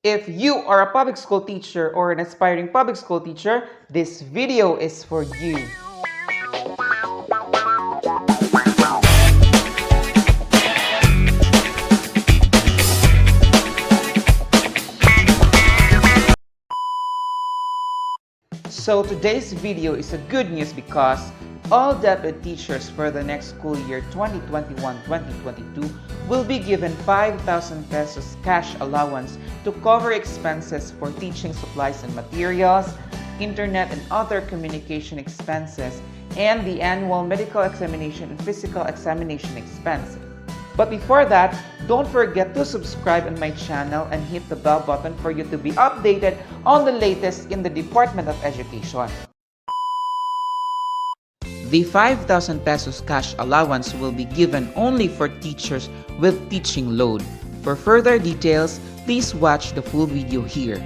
If you are a public school teacher or an aspiring public school teacher, this video is for you. So today's video is a good news because all DepEd teachers for the next school year 2021-2022 will be given 5,000 pesos cash allowance to cover expenses for teaching supplies and materials, internet and other communication expenses, and the annual medical examination and physical examination expenses. But before that, don't forget to subscribe on my channel and hit the bell button for you to be updated on the latest in the Department of Education. The 5,000 pesos cash allowance will be given only for teachers with teaching load. For further details, please watch the full video here.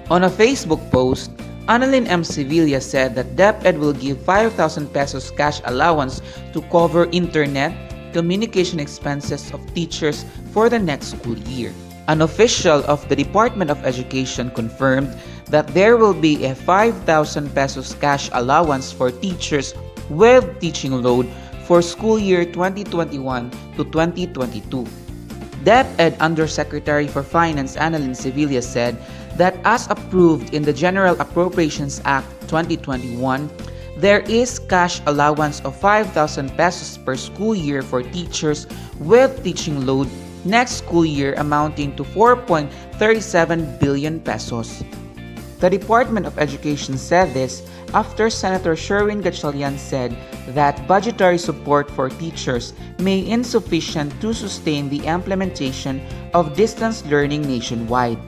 On a Facebook post, Annalyn Sevilla said that DepEd will give 5,000 pesos cash allowance to cover internet, communication expenses of teachers for the next school year. An official of the Department of Education confirmed that there will be a 5,000 pesos cash allowance for teachers with teaching load for school year 2021 to 2022. DepEd Undersecretary for Finance Annalyn Sevilla said that as approved in the General Appropriations Act 2021, there is cash allowance of 5,000 pesos per school year for teachers with teaching load next school year amounting to 4.37 billion pesos. The Department of Education said this after Senator Sherwin Gatchalian said that budgetary support for teachers may be insufficient to sustain the implementation of distance learning nationwide.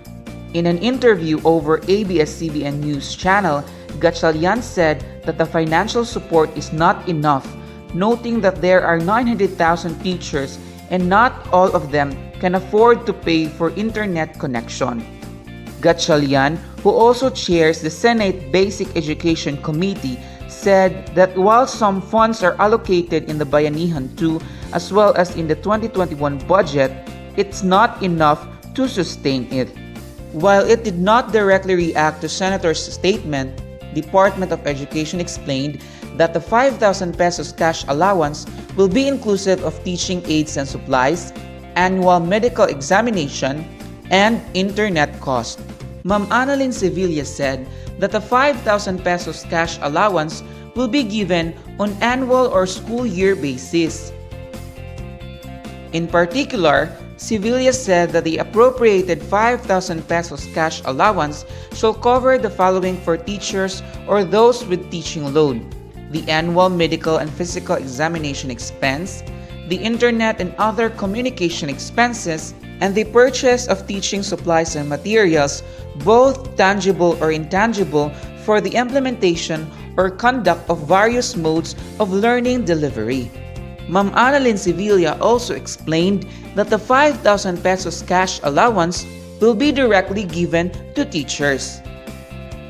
In an interview over ABS-CBN News channel, Gatchalian said that the financial support is not enough, noting that there are 900,000 teachers and not all of them can afford to pay for internet connection. Gatchalian, who also chairs the Senate Basic Education Committee, said that while some funds are allocated in the Bayanihan 2 as well as in the 2021 budget, it's not enough to sustain it. While it did not directly react to Senator's statement, Department of Education explained that the 5,000 pesos cash allowance will be inclusive of teaching aids and supplies, annual medical examination, and internet cost. Ma'am Annalyn Sevilla said that the 5,000 pesos cash allowance will be given on annual or school year basis. In particular, Sevilla said that the appropriated 5,000 pesos cash allowance shall cover the following for teachers or those with teaching load: the annual medical and physical examination expense, the internet and other communication expenses, and the purchase of teaching supplies and materials, both tangible or intangible, for the implementation or conduct of various modes of learning delivery. Ma'am Annalyn Sevilla also explained that the 5,000 pesos cash allowance will be directly given to teachers.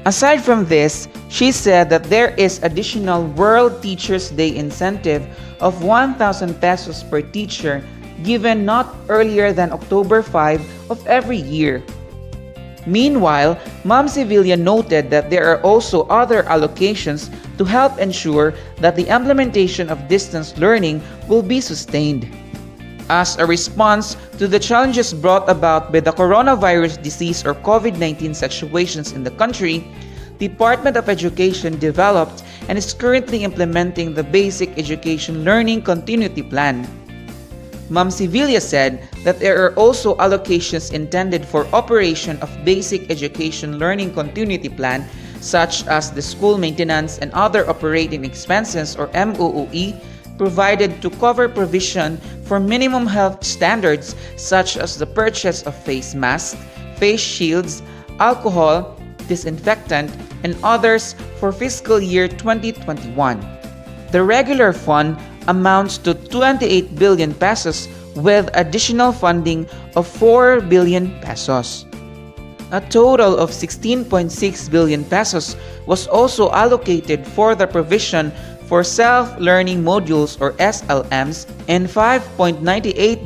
Aside from this, she said that there is additional World Teachers Day incentive of 1,000 pesos per teacher given not earlier than October 5 of every year. Meanwhile, Ma'am Sevilla noted that there are also other allocations to help ensure that the implementation of distance learning will be sustained. As a response to the challenges brought about by the coronavirus disease or COVID-19 situations in the country, Department of Education developed and is currently implementing the Basic Education Learning Continuity Plan. Ma'am Sevilla said that there are also allocations intended for operation of Basic Education Learning Continuity Plan, such as the school maintenance and other operating expenses or MOOE, provided to cover provision for minimum health standards such as the purchase of face masks, face shields, alcohol, disinfectant, and others for fiscal year 2021. The regular fund amounts to 28 billion pesos with additional funding of 4 billion pesos. A total of 16.6 billion pesos was also allocated for the provision for self-learning modules or SLMs and 5.98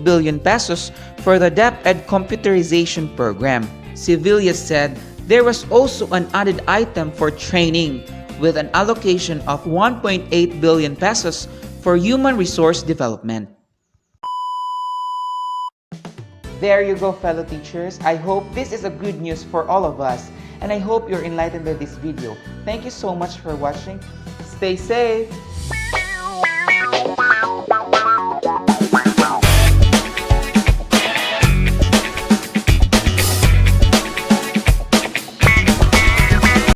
billion pesos for the DepEd computerization program. Sevilla said there was also an added item for training with an allocation of 1.8 billion pesos for human resource development. There you go, fellow teachers. I hope this is a good news for all of us, and I hope you're enlightened by this video. Thank you so much for watching. Stay safe!